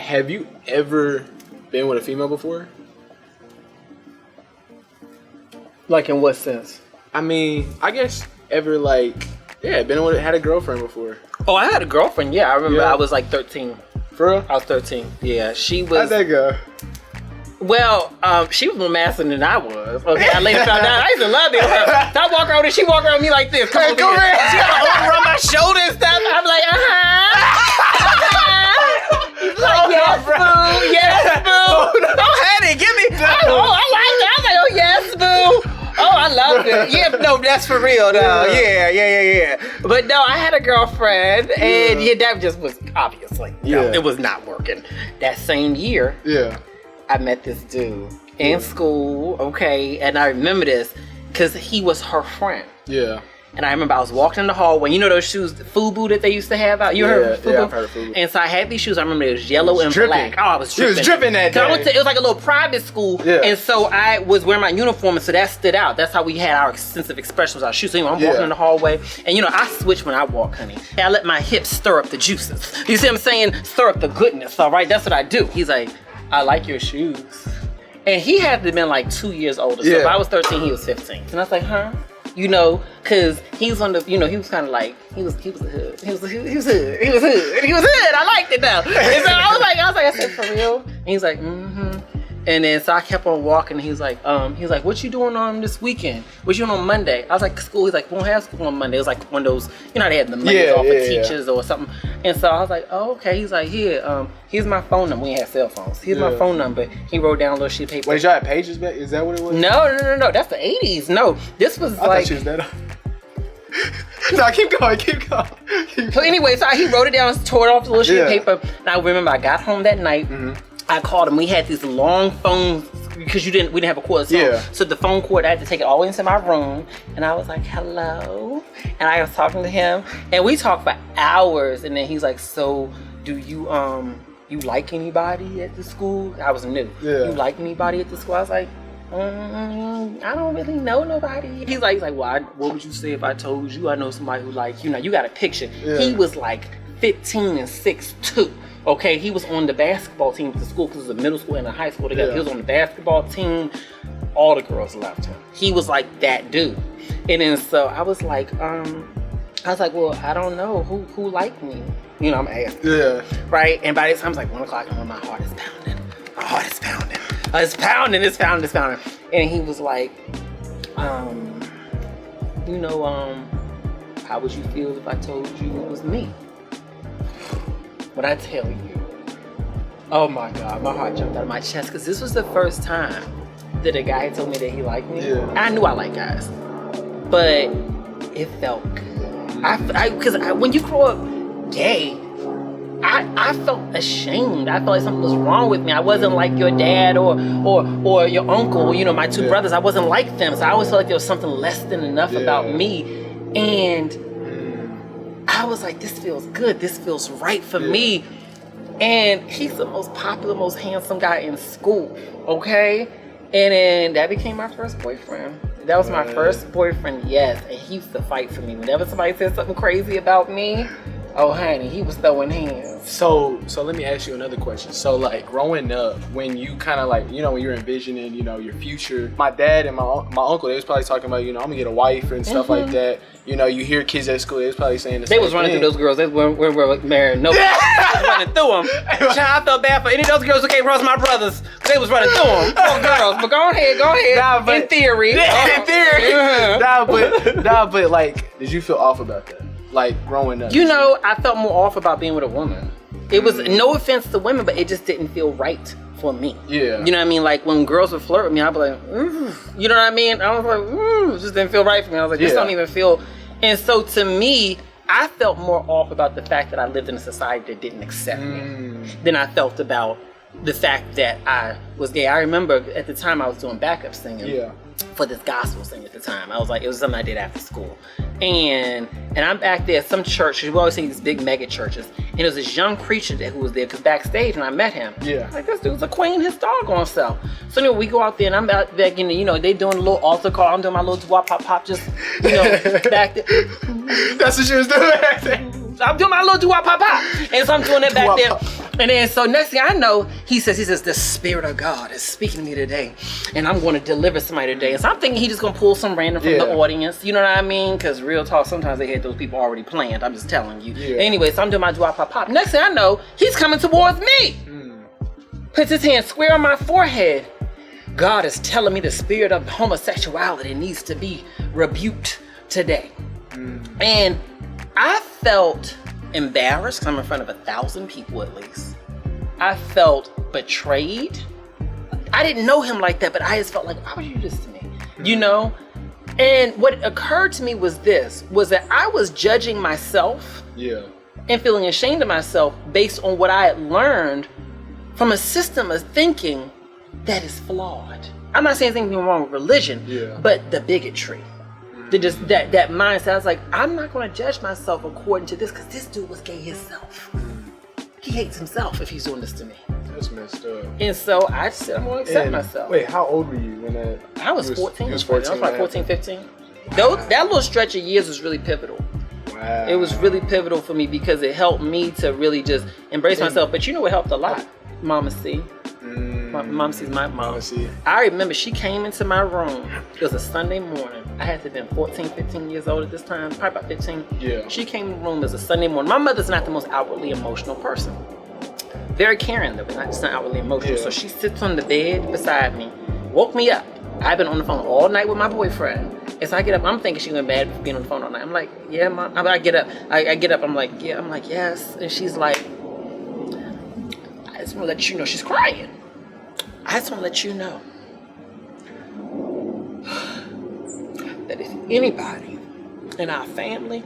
have you ever been with a female before? Like in what sense? I mean, I guess ever had a girlfriend before. Oh, I had a girlfriend. Yeah, I remember. Yeah. I was like 13. For real? I was 13. Yeah, she was. How'd that go? Well, she was more masculine than I was. Okay, I later found out. I used to love it. I walk around and she walk around me like this. Come over here. She got her arm around my shoulder and stuff. I'm like, He's like, yes, boo. Yes, boo. Don't have it. Give me. Oh, I like that. I'm like, oh, yes, boo. Oh, I love it. Yeah, no, that's for real, though. Yeah. But no, I had a girlfriend, and that just was obviously, it was not working. That same year, I met this dude in school, okay, and I remember this because he was her friend. Yeah. And I remember I was walking in the hallway. You know those shoes, FUBU that they used to have out? You heard of FUBU? Yeah, I've heard of FUBU. And so I had these shoes. I remember it was yellow and black. Oh, I was dripping. You was dripping that day. It was like a little private school. Yeah. And so I was wearing my uniform, and so that stood out. That's how we had our sensitive expressions with our shoes. So I'm walking in the hallway, and I switch when I walk, honey. I let my hips stir up the juices. You see what I'm saying? Stir up the goodness, all right? That's what I do. He's like, I like your shoes. And he had to have been like 2 years older. So if I was 13, he was 15. And I was like, huh? Cause he was on the, he was kind of like, he was hood. He was hood. I liked it though. And so I said, for real? And he's like, mm-hmm. And then so I kept on walking. And he was like, what you doing on this weekend? What you doing on Monday? I was like, school. He's like, we don't have school on Monday. It was like one of those, they had the Mondays off for teachers or something. And so I was like, oh, okay. He's like, here, here's my phone number. We ain't had cell phones. Here's my phone number. He wrote down a little sheet of paper. Wait, y'all had pages back? Is that what it was? No. That's the 80s. No, this was I thought she was that. No, keep going. So anyway, so he wrote it down, tore it off the little sheet of paper. And I remember I got home that night. Mm-hmm. I called him. We had these long phones because we didn't have a cord. So the phone cord, I had to take it all the way into my room. And I was like, hello. And I was talking to him. And we talked for hours. And then he's like, so do you like anybody at the school? I was new. Yeah. You like anybody at the school? I was like, I don't really know nobody. He's like, well, what would you say if I told you I know somebody who like, you got a picture. Yeah. He was like 15 and 6'2". Okay, he was on the basketball team at the school because it was a middle school and a high school together. He was on the basketball team. All the girls loved him. He was like that dude. And then so I was like, well, I don't know who liked me. I'm asking. Yeah. Right? And by the time it was like 1 o'clock and my heart is pounding. It's pounding. And he was like, how would you feel if I told you it was me? When I tell you, oh my God, my heart jumped out of my chest because this was the first time that a guy told me that he liked me. Yeah. I knew I like guys, but it felt good. Because when you grow up gay, I felt ashamed. I felt like something was wrong with me. I wasn't like your dad or your uncle, my two brothers. I wasn't like them. So I always felt like there was something less than enough about me. And I was like, this feels good. This feels right for me. And he's the most popular, most handsome guy in school. Okay? And then that became my first boyfriend. That was my first boyfriend, yes. And he used to fight for me. Whenever somebody said something crazy about me, oh, honey, he was throwing hands. So let me ask you another question. So, like, growing up, when you kind of like, when you're envisioning, your future, my dad and my uncle, they was probably talking about, I'm going to get a wife and stuff like that. You hear kids at school, they was probably saying the same thing. They was running through those girls. They weren't married. No, was running through them. Child, I felt bad for any of those girls who came across my brothers. They was running through them. Poor girls. But go ahead. Nah, but, in theory. In theory. Nah, but like, did you feel off about that? Like, growing up? I felt more off about being with a woman. It was no offense to women, but it just didn't feel right for me. Yeah. You know what I mean? Like, when girls would flirt with me, I'd be like, you know what I mean? I was like, it just didn't feel right for me. I was like, this don't even feel. And so to me, I felt more off about the fact that I lived in a society that didn't accept me than I felt about the fact that I was gay. I remember at the time I was doing backup singing for this gospel thing at the time. I was like, it was something I did after school. And I'm back there at some church. We always see these big mega churches. And there was this young preacher who was there because backstage when I met him. Yeah. I was like, this dude's a queen, his doggone self. So anyway, we go out there and I'm out there, they doing a little altar call. I'm doing my little doo-wop pop, just, back there. That's what she was doing back there. I'm doing my little doo-wop pop. And so I'm doing that back there. And then so next thing I know, he says, the Spirit of God is speaking to me today, and I'm going to deliver somebody today. And so I'm thinking he's just going to pull some random from the audience. You know what I mean? Because real talk, sometimes they had those people already planned. I'm just telling you. Yeah. Anyway, so I'm doing my drop pop pop. Next thing I know, he's coming towards me. Puts his hand square on my forehead. God is telling me the spirit of homosexuality needs to be rebuked today. And I felt embarrassed because I'm in front of 1,000 people at least. I felt betrayed. I didn't know him like that, but I just felt like, why would you do this to me? You know? And what occurred to me was that I was judging myself and feeling ashamed of myself based on what I had learned from a system of thinking that is flawed. I'm not saying anything wrong with religion, but the bigotry. That mindset. I was like, I'm not going to judge myself according to this because this dude was gay himself. He hates himself if he's doing this to me. That's messed up. And so I said, I'm going to accept myself. Wait, how old were you when that? I was 14. You was 14. I was probably 14, 15. That little stretch of years was really pivotal. Wow. It was really pivotal for me because it helped me to really just embrace myself. But you know what helped a lot? Mama C. Mama C's my mom. I remember she came into my room. It was a Sunday morning. I had to have been 14, 15 years old at this time, probably about 15. Yeah. She came in the room. It was a Sunday morning. My mother's not the most outwardly emotional person. Very caring though, but not outwardly emotional. So she sits on the bed beside me, woke me up. I've been on the phone all night with my boyfriend. As I get up, I'm thinking she went mad for being on the phone all night. I'm like, yeah, Mom. I get up. I get up. I'm like, yeah. I'm like, yes. And she's like, I just want to let you know. She's crying. I just want to let you know that if anybody in our family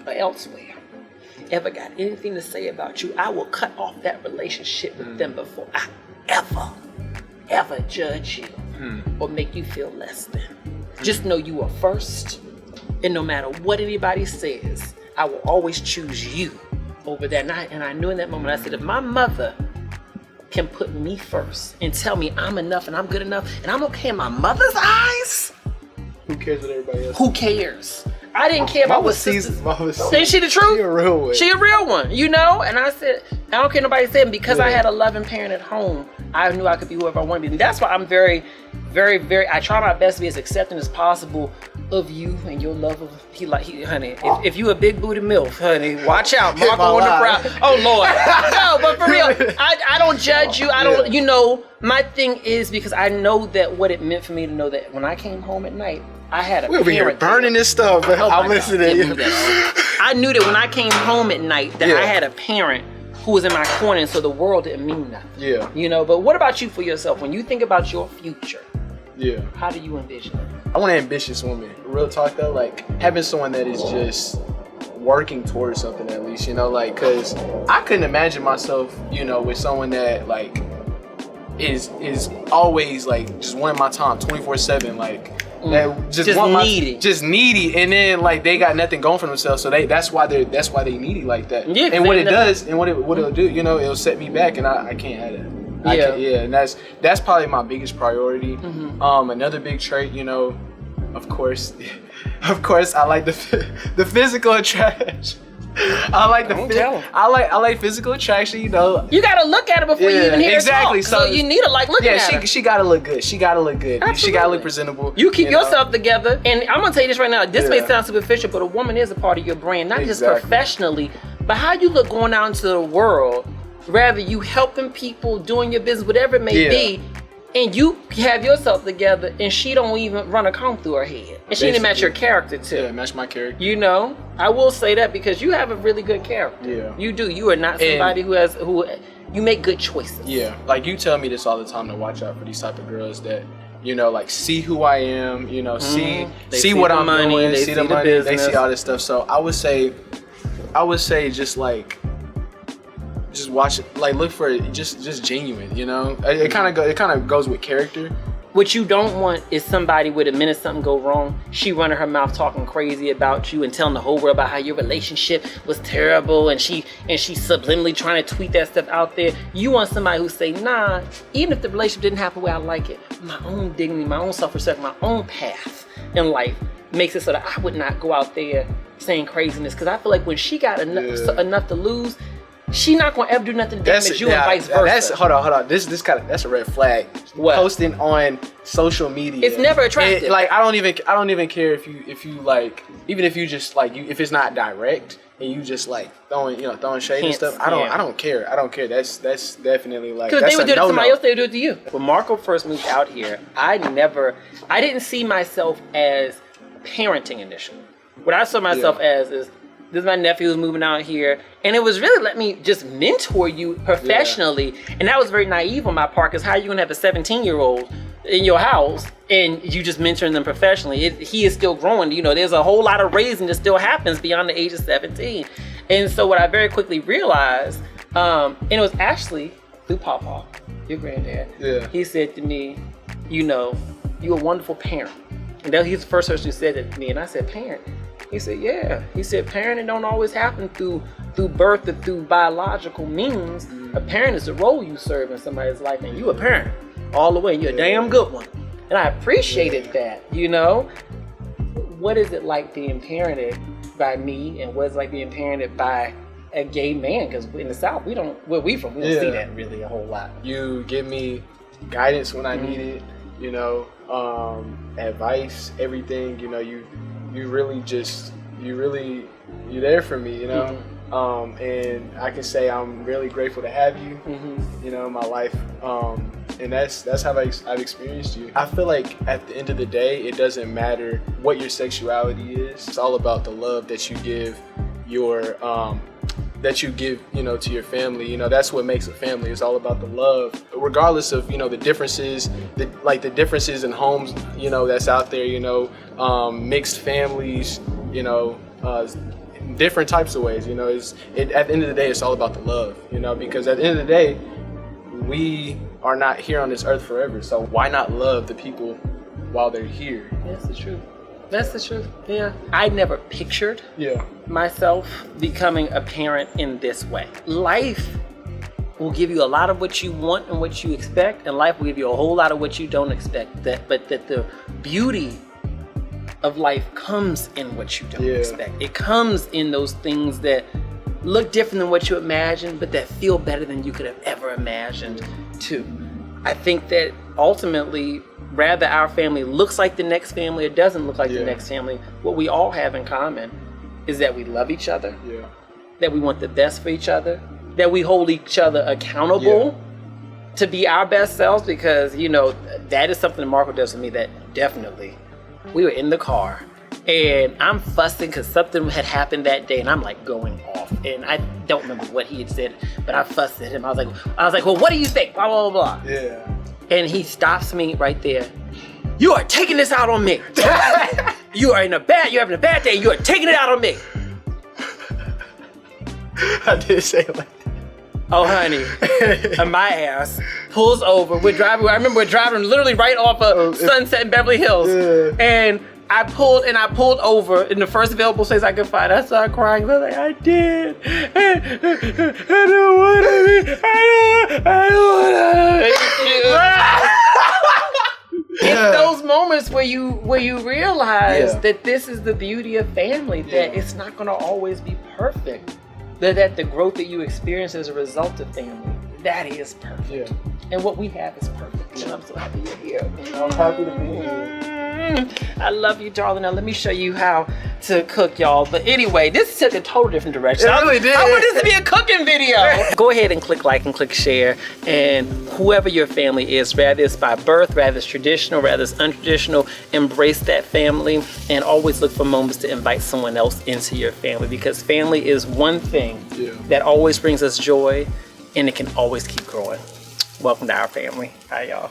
or elsewhere ever got anything to say about you, I will cut off that relationship with them before I ever judge you or make you feel less than. Just know you are first, and no matter what anybody says, I will always choose you over that. And I knew in that moment, I said, if my mother can put me first and tell me I'm enough and I'm good enough and I'm okay in my mother's eyes, who cares what everybody else? Who cares? I didn't care about what sisters. Ain't she the truth? She a real one. She a real one, you know? And I said, I don't care what nobody said. Because I had a loving parent at home, I knew I could be whoever I wanted to be. And that's why I'm very, very, very, I try my best to be as accepting as possible of you and your love of, honey, if you a big booty MILF, honey, watch out, Marco on the crowd. Oh Lord. No, but for real, I don't judge you. I don't, you know, my thing is because I know that what it meant for me to know that when I came home at night, I had a parent. We're here burning this stuff, but I'm listening. I knew that when I came home at night that I had a parent who was in my corner, and so the world didn't mean nothing. Yeah. You know, but what about you for yourself? When you think about your future, how do you envision it? I want an ambitious woman. Real talk though, like having someone that is just working towards something at least, you know, like, cause I couldn't imagine myself, you know, with someone that like is always like just wanting my time 24/7, like that just needy, and then like they got nothing going for themselves, so that's why they needy like that. Yeah, and what it does and what it'll do, you know, it'll set me back, and I can't have that. And that's probably my biggest priority. Another big trait, you know, of course, I like the physical attraction. I like physical attraction, you know. You gotta look at it before you even hear exactly. Talk. So you need to like look at it. She gotta look good. She gotta look good. Absolutely. She gotta look presentable. You keep yourself together. And I'm gonna tell you this right now. This may sound superficial, but a woman is a part of your brand, not just professionally, but how you look going out into the world. Rather you helping people, doing your business, whatever it may be, and you have yourself together, and she don't even run a comb through her head, and she didn't match your character too. Yeah, match my character. You know, I will say that because you have a really good character. Yeah, you do. You are not somebody who you make good choices. Yeah, like you tell me this all the time to watch out for these type of girls that, you know, like see who I am, you know, see what I'm doing, they see the money, they see all this stuff. So I would say just like. Just watch it, like look for it, just genuine, you know. It kind of goes with character. What you don't want is somebody with a minute something go wrong, she running her mouth talking crazy about you and telling the whole world about how your relationship was terrible, and she subliminally trying to tweet that stuff out there. You want somebody who say, nah, even if the relationship didn't happen the way I like it, my own dignity, my own self-respect, my own path in life makes it so that I would not go out there saying craziness. Because I feel like when she got enough to lose, she not gonna ever do nothing to damage you and vice versa. Hold on. That's a red flag. What? Posting on social media. It's never attractive. Like I don't even care if you like, even if you just like, if it's not direct and you just like throwing shade and stuff. I don't care. That's definitely like, because they would do it to somebody else, they would do it to you. When Marco first moved out here, I didn't see myself as parenting initially. What I saw myself as is, this is my nephew who's moving out here, and it was really let me just mentor you professionally, and that was very naive on my part, because how are you gonna have a 17-year-old in your house and you just mentoring them professionally? He is still growing. There's a whole lot of raising that still happens beyond the age of 17. And so what I very quickly realized, and it was actually through Papa, your granddad. Yeah. He said to me, you're a wonderful parent. And that he's the first person who said it to me, and I said, parent? He said, yeah. He said, parenting don't always happen through birth or through biological means. A parent is the role you serve in somebody's life, and you a parent all the way. You're a damn good one. And I appreciated that, What is it like being parented by me, and what is it like being parented by a gay man? Because in the South, we don't see that really a whole lot. You give me guidance when I need it, advice, everything, you're there for me, and I can say I'm really grateful to have you, in my life, and that's how I've experienced you. I feel like at the end of the day, it doesn't matter what your sexuality is. It's all about the love that you give to your family. That's what makes a family. It's all about the love, regardless of the differences, the differences in homes that's out there, mixed families, different types of ways. At the end of the day, it's all about the love, because at the end of the day, we are not here on this earth forever, so why not love the people while they're here? That's the truth. That's the truth. Yeah. I never pictured myself becoming a parent in this way. Life will give you a lot of what you want and what you expect, and life will give you a whole lot of what you don't expect. But the beauty of life comes in what you don't expect. It comes in those things that look different than what you imagined, but that feel better than you could have ever imagined too. I think that ultimately, rather our family looks like the next family or doesn't look like the next family, what we all have in common is that we love each other, that we want the best for each other, that we hold each other accountable to be our best selves, because that is something that Marco does for me that definitely. We were in the car and I'm fussing because something had happened that day, and I'm like going off, and I don't remember what he had said, but I fussed at him. I was like, well, what do you think? Blah, blah, blah, blah. Yeah. And he stops me right there. You are taking this out on me. You're having a bad day. You are taking it out on me. I did say it like that. Oh, honey. And my ass pulls over. I remember we're driving literally right off of Sunset in Beverly Hills. Yeah. And I pulled over in the first available place I could find. I started crying. I was like, I did. I don't want to. I don't want to. It's those moments where you realize that this is the beauty of family, that it's not going to always be perfect. That the growth that you experience as a result of family, that is perfect. Yeah. And what we have is perfect. And I'm so happy you're here. I'm happy to be here. I love you, darling. Now let me show you how to cook, y'all. But anyway, this took a total different direction. It really did. I want this to be a cooking video. Go ahead and click like and click share. And whoever your family is, rather it's by birth, rather it's traditional, rather it's untraditional, embrace that family, and always look for moments to invite someone else into your family, because family is one thing that always brings us joy, and it can always keep growing. Welcome to our family. Hi, y'all.